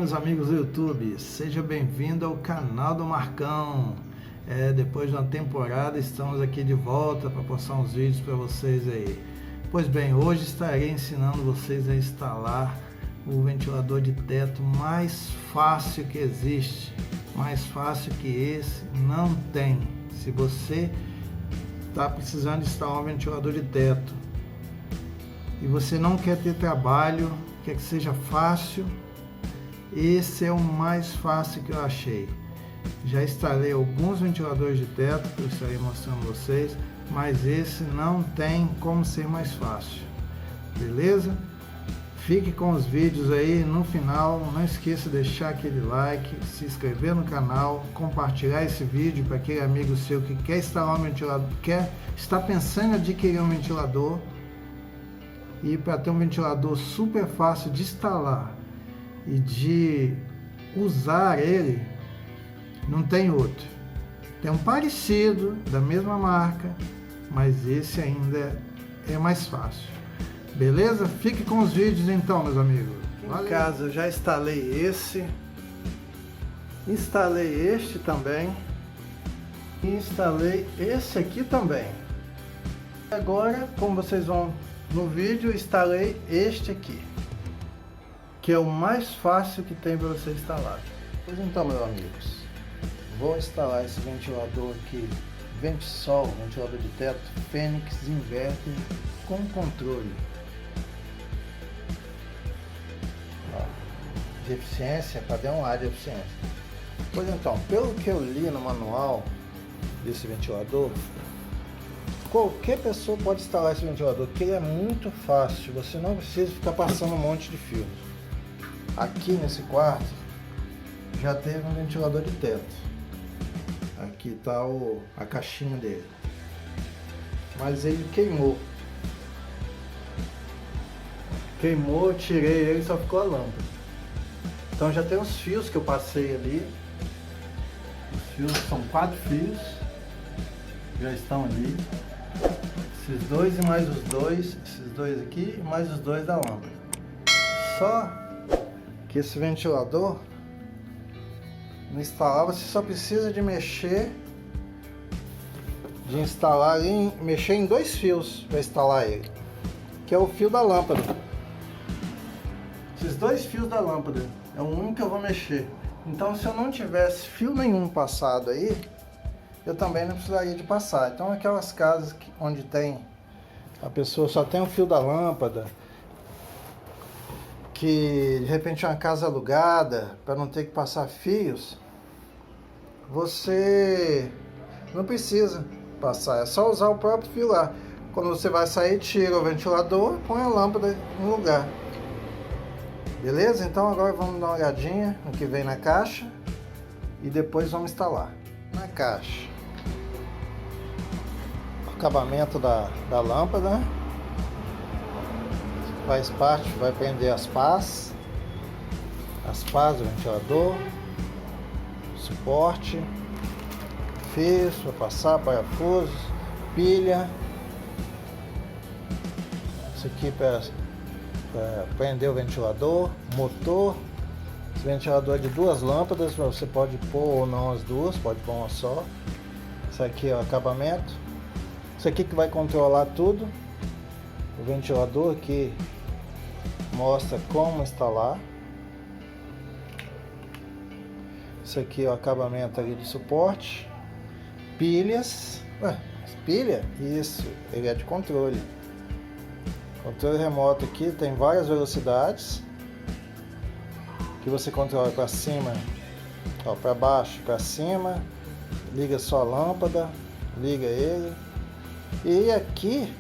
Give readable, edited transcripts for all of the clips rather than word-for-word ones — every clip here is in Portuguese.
meus amigos do YouTube, seja bem-vindo ao canal do Marcão. Depois de uma temporada estamos aqui de volta para postar uns vídeos para vocês aí. Pois bem, hoje estarei ensinando vocês a instalar o ventilador de teto mais fácil que existe. Mais fácil que esse não tem. Se você está precisando instalar um ventilador de teto e você não quer ter trabalho, quer que seja fácil, esse é o mais fácil que eu achei. Já instalei alguns ventiladores de teto que eu estarei mostrando a vocês, mas esse não tem como ser mais fácil, beleza? Fique com os vídeos aí no final, não esqueça de deixar aquele like, se inscrever no canal, compartilhar esse vídeo para aquele amigo seu que quer instalar um ventilador, está pensando em adquirir um ventilador, e para ter um ventilador super fácil de instalar e de usar ele, não tem outro. Tem um parecido da mesma marca, mas esse ainda é mais fácil. Beleza? Fique com os vídeos então, meus amigos. Valeu. Em casa eu já instalei esse, instalei este também e instalei esse aqui também. Agora, como vocês vão no vídeo, instalei este aqui, que é o mais fácil que tem para você instalar. Pois então, meus amigos, vou instalar esse ventilador aqui, Ventisol, ventilador de teto Fênix Inverter com controle de eficiência, para um ar de eficiência. Pois então, pelo que eu li no manual desse ventilador, qualquer pessoa pode instalar esse ventilador, porque ele é muito fácil, você não precisa ficar passando um monte de fios. Aqui nesse quarto já teve um ventilador de teto, aqui está a caixinha dele, mas ele queimou, tirei ele e só ficou a lâmpada. Então já tem os fios que eu passei ali, os fios são 4 fios, já estão ali. Esses dois e mais os dois, esses dois aqui e mais os dois da lâmpada. Só que esse ventilador, no instalar, você só precisa de mexer, mexer em 2 fios para instalar ele, que é o fio da lâmpada. Esses 2 fios da lâmpada é o único que eu vou mexer. Então, se eu não tivesse fio nenhum passado aí, eu também não precisaria de passar. Então, aquelas casas onde a pessoa só tem o fio da lâmpada, que de repente é uma casa alugada, para não ter que passar fios, você não precisa passar, é só usar o próprio fio lá. Quando você vai sair, tira o ventilador, põe a lâmpada no lugar. Beleza? Então agora vamos dar uma olhadinha no que vem na caixa e depois vamos instalar. Na caixa, o acabamento da lâmpada, né? Faz parte, vai prender as pás do ventilador, suporte, fios para passar, parafusos, pilha, isso aqui para prender o ventilador, motor. Esse ventilador é de 2 lâmpadas, você pode pôr ou não as duas, pode pôr uma só. Isso aqui é o acabamento. Isso aqui que vai controlar tudo. O ventilador aqui mostra como instalar. Isso aqui é o acabamento ali de suporte. Pilhas. Pilha? Isso, ele é de controle. Controle remoto aqui, tem várias velocidades que você controla para cima, para baixo, para cima. Liga só a lâmpada, liga ele. E aqui,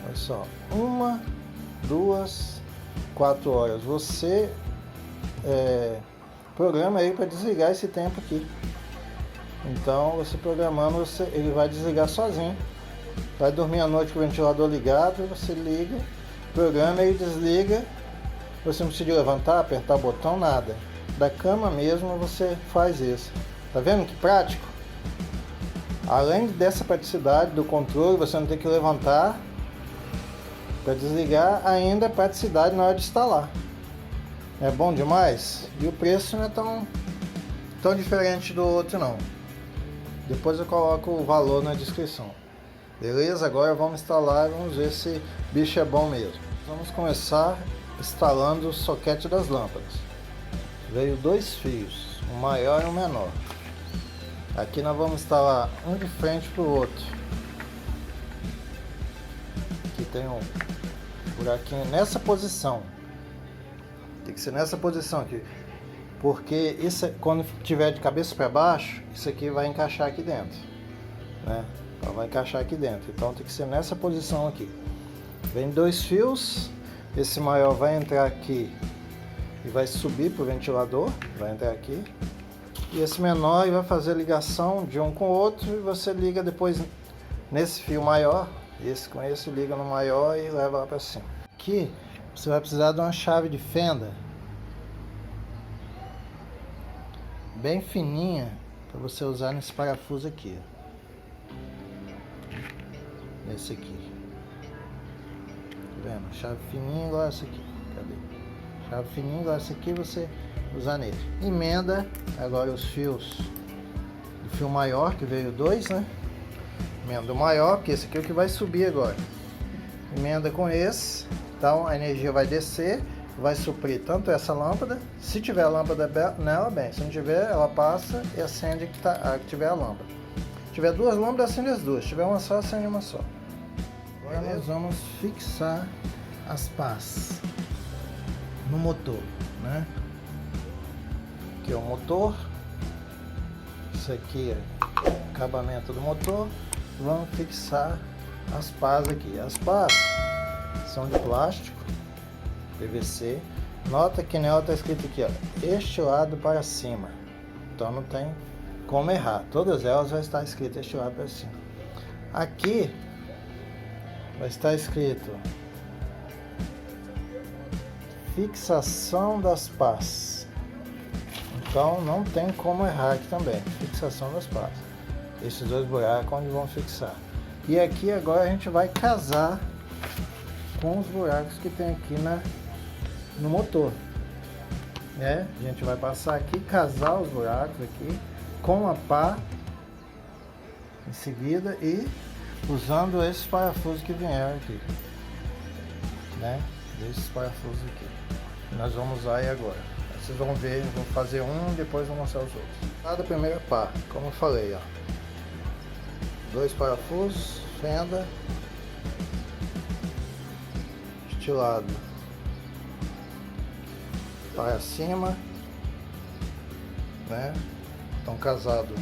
olha só, 1, 2, 4 horas. Você programa aí para desligar esse tempo aqui. Então, você programando, ele vai desligar sozinho. Vai dormir à noite com o ventilador ligado, você liga, programa e desliga. Você não precisa levantar, apertar o botão, nada. Da cama mesmo você faz isso. Tá vendo que prático? Além dessa praticidade do controle, você não tem que levantar para desligar, ainda a praticidade na hora de instalar. é bom demais e o preço não é tão diferente do outro não. Depois eu coloco o valor na descrição. Beleza? Agora vamos instalar e vamos ver se o bicho é bom mesmo. Vamos começar instalando o soquete das lâmpadas. Veio 2 fios, um maior e um menor. Aqui nós vamos instalar um de frente para o outro. Aqui tem um buraquinho nessa posição. Tem que ser nessa posição aqui. Porque isso, quando tiver de cabeça para baixo, isso aqui vai encaixar aqui dentro, né? Então vai encaixar aqui dentro. Então tem que ser nessa posição aqui. Vem 2 fios. Esse maior vai entrar aqui e vai subir para o ventilador. Vai entrar aqui. E esse menor vai fazer a ligação de um com o outro. E você liga depois nesse fio maior. Esse com esse liga no maior e leva lá para cima. Aqui você vai precisar de uma chave de fenda bem fininha para você usar nesse parafuso aqui. Esse aqui. Tá vendo? Chave fininha igual essa aqui. Cadê? Chave fininha igual essa aqui você usar nele. Emenda agora os fios do fio maior, que veio 2, né? Emenda o maior, porque esse aqui é o que vai subir agora. Emenda com esse. Então a energia vai descer, vai suprir tanto essa lâmpada, se tiver a lâmpada nela, bem, se não tiver, ela passa e acende a que tiver a lâmpada. Se tiver 2 lâmpadas, acende as 2, se tiver uma só, acende uma só. Agora nós vamos fixar as pás no motor, né? Aqui é o motor, isso aqui é o acabamento do motor, vamos fixar as pás aqui. As pás são de plástico, PVC. Nota que nela está escrito aqui, ó, este lado para cima. Então não tem como errar. Todas elas vai estar escrito este lado para cima. Aqui vai estar escrito fixação das pás. Então não tem como errar aqui também. Fixação das pás. Esses 2 buracos onde vão fixar. E aqui agora a gente vai casar com os buracos que tem aqui no motor, né? A gente vai passar aqui, casar os buracos aqui com a pá em seguida e usando esses parafusos que vieram aqui, né? Esses parafusos aqui nós vamos usar aí agora. Vocês vão ver, vou fazer um, depois vou mostrar os outros. Cada primeira pá, como eu falei, ó, 2 parafusos, fenda, estilado para cima, né? Estão casados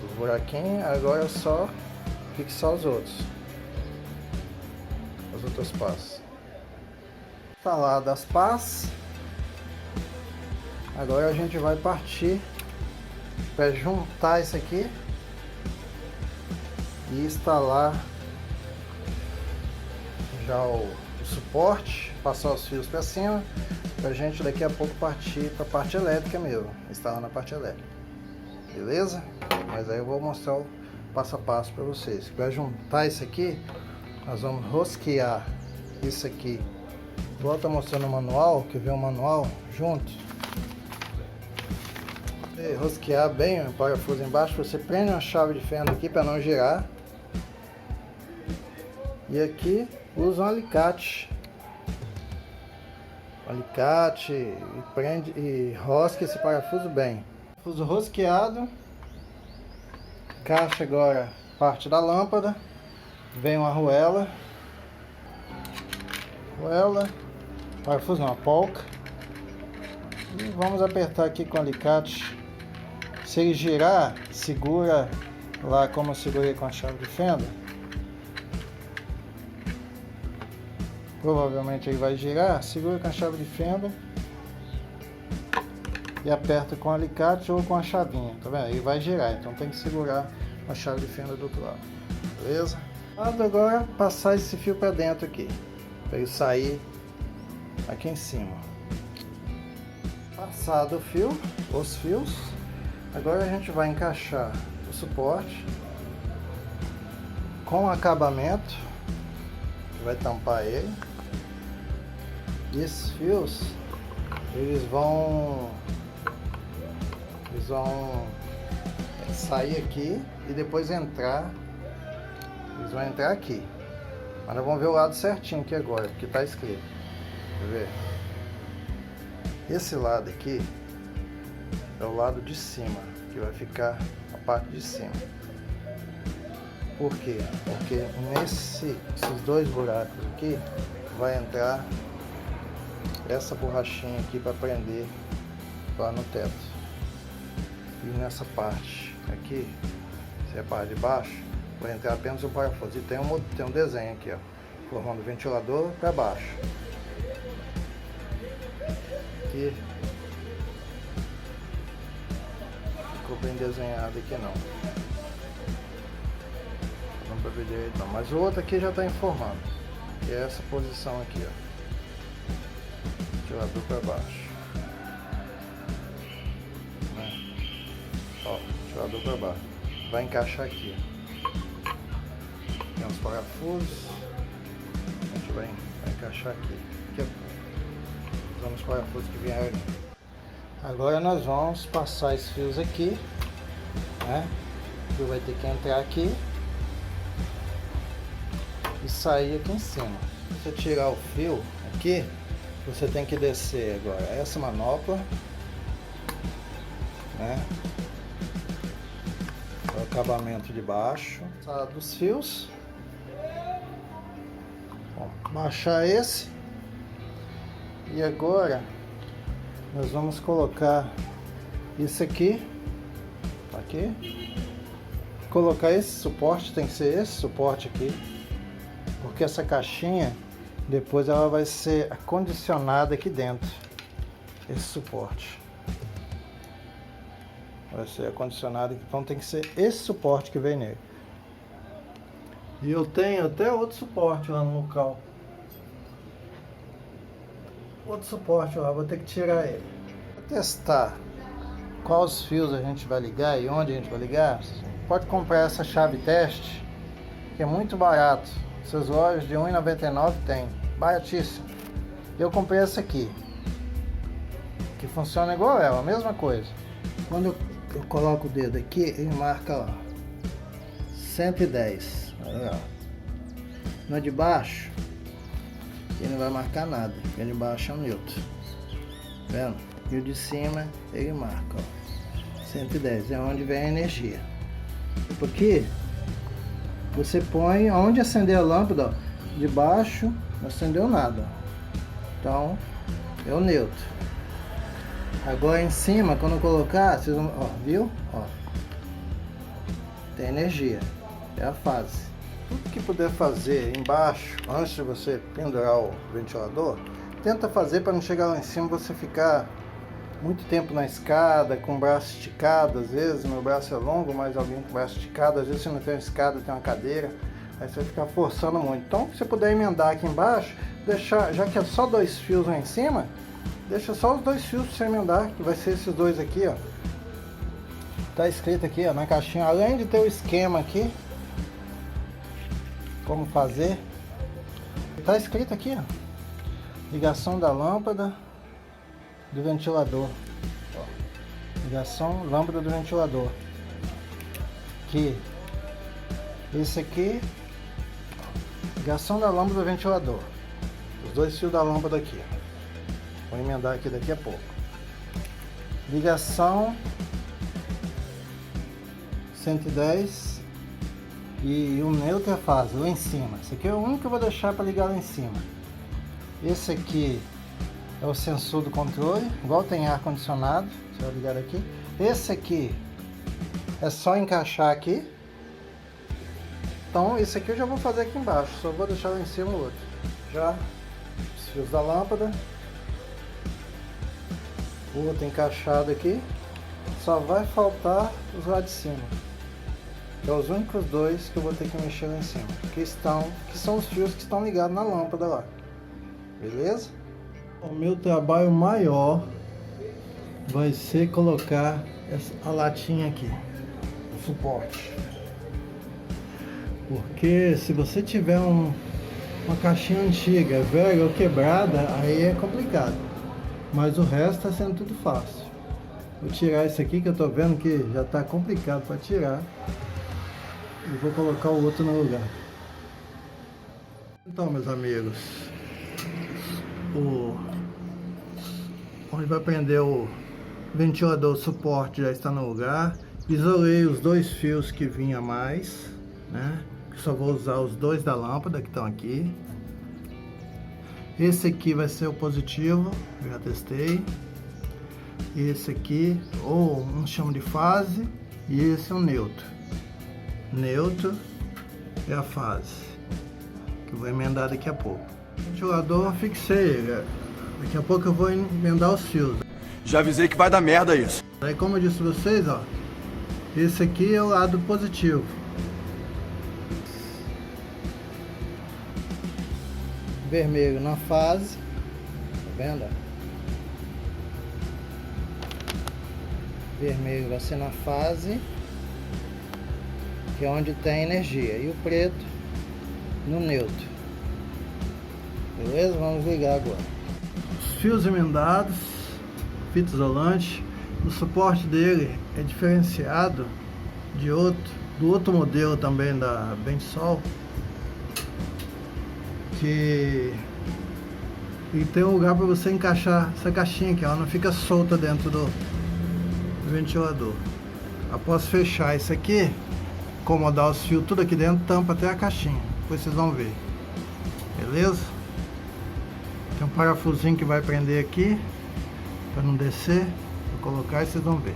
os buraquinhos. Agora é só fixar os outros, as outras pás. Instalado as pás, agora a gente vai partir para juntar isso aqui e instalar já o suporte, passar os fios para cima, pra gente daqui a pouco partir para a parte elétrica mesmo, instalar na parte elétrica, beleza? Mas aí eu vou mostrar o passo a passo para vocês. Para juntar isso aqui, nós vamos rosquear isso aqui. Igual tá mostrando o manual, que vem o manual junto. E rosquear bem o parafuso embaixo, você prende uma chave de fenda aqui para não girar. E aqui usa um alicate. E prende e rosca esse parafuso bem. Parafuso rosqueado. Encaixa agora parte da lâmpada. Vem uma arruela. Parafuso não, uma polca. E vamos apertar aqui com o alicate. Se ele girar, segura lá como eu segurei com a chave de fenda. Provavelmente ele vai girar, segura com a chave de fenda e aperta com o alicate ou com a chavinha, tá vendo? Ele vai girar, então tem que segurar a chave de fenda do outro lado, beleza? Agora passar esse fio para dentro aqui, para ele sair aqui em cima. Passado o fio, os fios, agora a gente vai encaixar o suporte com acabamento, vai tampar ele. E esses fios eles vão sair aqui e depois entrar. Eles vão entrar aqui. Mas nós vamos ver o lado certinho aqui agora, que está escrito. Quer ver? Esse lado aqui é o lado de cima, que vai ficar a parte de cima. Por quê? Porque nesses dois buracos aqui vai entrar essa borrachinha aqui para prender lá no teto. E nessa parte aqui, se é a parte de baixo, vai entrar apenas o parafuso. E tem um desenho aqui, ó, formando o ventilador para baixo. Aqui ficou bem desenhado aqui não. Não para ver direito não. Mas o outro aqui já está informando. Que é essa posição aqui, ó. Ventilador para baixo. Né? Ó, ventilador para baixo. Vai encaixar aqui. Tem uns parafusos. A gente vai encaixar aqui. Usando os parafusos que vieram ali. Agora nós vamos passar esses fios aqui, né? O fio vai ter que entrar aqui e sair aqui em cima. Se você tirar o fio aqui, você tem que descer agora essa manopla, né? O acabamento de baixo dos fios. Bom, baixar esse. E agora nós vamos colocar isso aqui, colocar esse suporte, tem que ser esse suporte aqui, porque essa caixinha depois ela vai ser acondicionada aqui dentro, esse suporte vai ser acondicionado, então tem que ser esse suporte que vem nele. E eu tenho até outro suporte lá no local. Outro suporte lá, vou ter que tirar ele. Vou testar quais fios a gente vai ligar e onde a gente vai ligar. Pode comprar essa chave teste, que é muito barato. Essas lojas de R$ 1,99 tem, baratíssimo. Eu comprei essa aqui, que funciona igual ela, a mesma coisa. Quando eu coloco o dedo aqui, ele marca lá 110. Olha lá. No de baixo ele não vai marcar nada, porque ele de baixo é um neutro, vendo? E o de cima ele marca, ó, 110, é onde vem a energia. Porque você põe onde acender a lâmpada, ó, de baixo não acendeu nada, então é o neutro. Agora em cima, quando colocar, vocês vão, ó, viu? Ó, tem energia, é a fase. Tudo que puder fazer embaixo, antes de você pendurar o ventilador, tenta fazer para não chegar lá em cima você ficar muito tempo na escada, com o braço esticado. Às vezes, meu braço é longo, mas alguém com o braço esticado, às vezes você não tem uma escada, tem uma cadeira, aí você vai ficar forçando muito. Então, se você puder emendar aqui embaixo, deixar, já que é só 2 fios lá em cima, deixa só os 2 fios para você emendar, que vai ser esses 2 aqui, ó. Tá escrito aqui, ó, na caixinha, além de ter o esquema aqui, como fazer, tá escrito aqui, ó, ligação da lâmpada do ventilador, ó, ligação lâmpada do ventilador, que esse aqui, ligação da lâmpada do ventilador, os 2 fios da lâmpada aqui, ó. Vou emendar aqui daqui a pouco. Ligação 110 e o neutro é fase lá em cima. Esse aqui é o único que eu vou deixar para ligar lá em cima. Esse aqui é o sensor do controle, igual tem ar condicionado, você vai ligar aqui. Esse aqui é só encaixar aqui. Então esse aqui eu já vou fazer aqui embaixo, só vou deixar lá em cima o outro. Já os fios da lâmpada, o outro encaixado aqui, só vai faltar os lá de cima. É os únicos 2 que eu vou ter que mexer lá em cima, que são os fios que estão ligados na lâmpada lá, beleza? O meu trabalho maior vai ser colocar a latinha aqui, o suporte, porque se você tiver uma caixinha antiga, velha ou quebrada, aí é complicado. Mas o resto está sendo tudo fácil. Vou tirar esse aqui que eu tô vendo que já está complicado para tirar. E vou colocar o outro no lugar. Então, meus amigos, onde vai prender o ventilador, o suporte já está no lugar. Isolei os dois fios que vinha a mais, né? Só vou usar os dois da lâmpada que estão aqui. Esse aqui vai ser o positivo, já testei. Esse aqui, ou um chama de fase, e esse é o neutro. Neutro é a fase, que eu vou emendar daqui a pouco. O ventilador eu fixei ele. Daqui a pouco eu vou emendar os fios. Já avisei que vai dar merda isso. Aí, como eu disse pra vocês, ó, esse aqui é o lado positivo. Vermelho na fase, tá vendo? Vermelho vai ser na fase, que é onde tem energia, e o preto no neutro. Beleza? Vamos ligar agora. Os fios emendados, fita isolante. O suporte dele é diferenciado do outro modelo também da Bensol, que e tem um lugar para você encaixar essa caixinha aqui, ela não fica solta dentro do ventilador. Após fechar isso aqui, acomodar os fios tudo aqui dentro, tampa até a caixinha, depois vocês vão ver. Beleza? Tem um parafusinho que vai prender aqui para não descer. Vou colocar e vocês vão ver.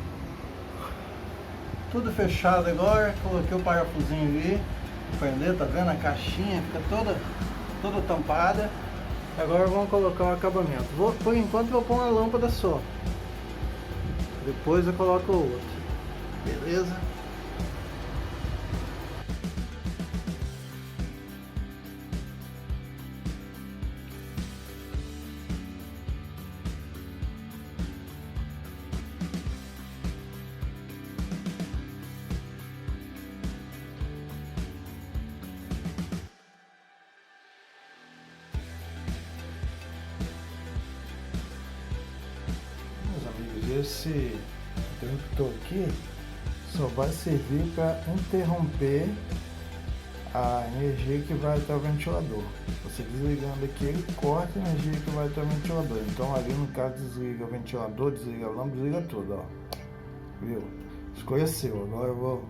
Tudo fechado agora, coloquei o parafusinho ali, prender, tá vendo? A caixinha fica toda tampada. Agora vamos colocar o acabamento. Por enquanto vou pôr uma lâmpada só. Depois eu coloco o outro. Beleza? Esse interruptor aqui só vai servir para interromper a energia que vai até o ventilador. Você desligando aqui, ele corta a energia que vai até o ventilador. Então ali no caso desliga o ventilador, desliga a lâmpada, desliga tudo, ó. Viu? Escureceu, agora eu vou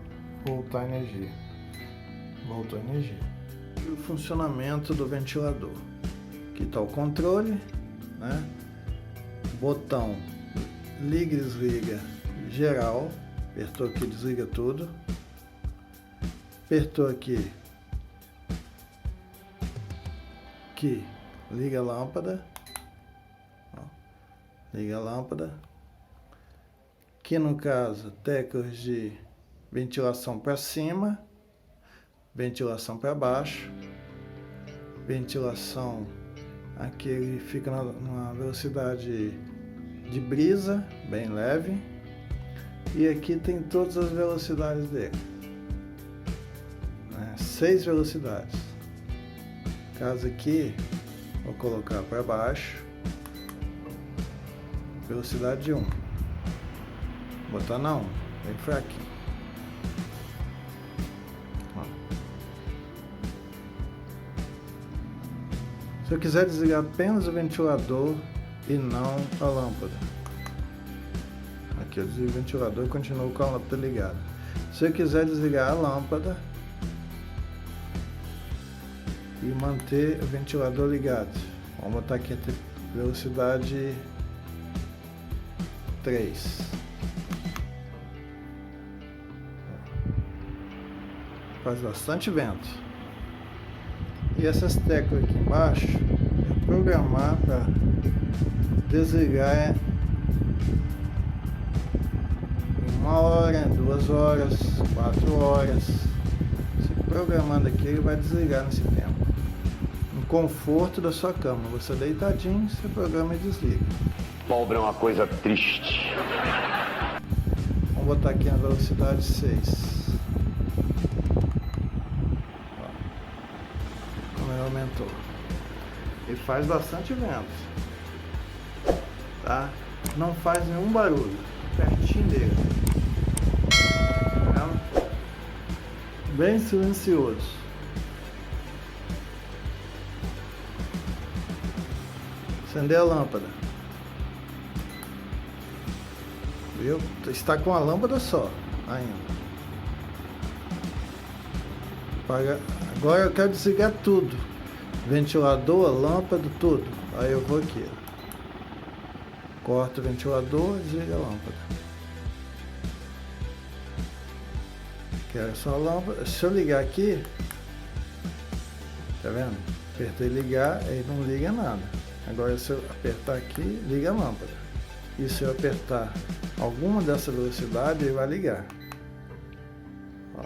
voltar a energia. Voltou a energia. E o funcionamento do ventilador. Aqui está o controle, né? Botão liga e desliga geral, apertou aqui, desliga tudo, apertou aqui, liga a lâmpada, ó, liga a lâmpada, aqui no caso teclas de ventilação para cima, ventilação para baixo, ventilação aqui ele fica numa velocidade de brisa, bem leve, e aqui tem todas as velocidades dele, né? 6 velocidades. Caso aqui, vou colocar para baixo, velocidade 1, botar na 1, bem fraquinho. Ó. Se eu quiser desligar apenas o ventilador e não a lâmpada, aqui eu desligo o ventilador e continuo com a lâmpada ligada. Se eu quiser desligar a lâmpada e manter o ventilador ligado, vamos botar aqui a velocidade 3. Faz bastante vento. E essas teclas aqui embaixo é programar para desligar em 1 hora, 2 horas, 4 horas. Você programando aqui, ele vai desligar nesse tempo. No conforto da sua cama, você deitadinho, você programa e desliga. Pobre é uma coisa triste. Vamos botar aqui na velocidade 6. Como ele aumentou. E faz bastante vento. tá? Não faz nenhum barulho, pertinho dele, tá? Bem silencioso. Acender a lâmpada. Viu? Está com a lâmpada só ainda. Agora eu quero desligar tudo. Ventilador, a lâmpada, tudo. Aí eu vou aqui. Corto o ventilador, desliga a lâmpada. Quero só a lâmpada. Se eu ligar aqui, tá vendo? Apertei ligar, aí não liga nada. Agora se eu apertar aqui, liga a lâmpada. E se eu apertar alguma dessa velocidade, ele vai ligar. Ó.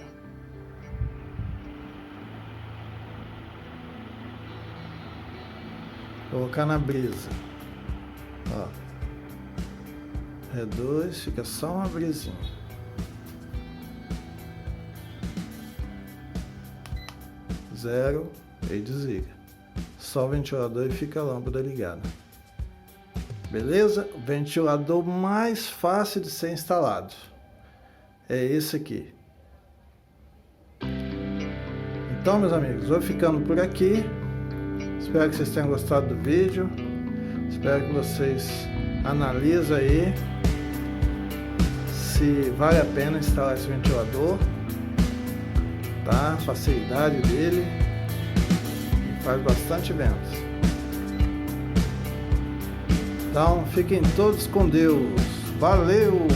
Colocar na brisa. Ó. Reduz, fica só uma brisinha. Zero, e desliga. Só o ventilador e fica a lâmpada ligada. Beleza? O ventilador mais fácil de ser instalado é esse aqui. Então, meus amigos, vou ficando por aqui. Espero que vocês tenham gostado do vídeo. Espero que vocês analisem aí se vale a pena instalar esse ventilador, tá? A facilidade dele faz bastante vento. Então, fiquem todos com Deus. Valeu!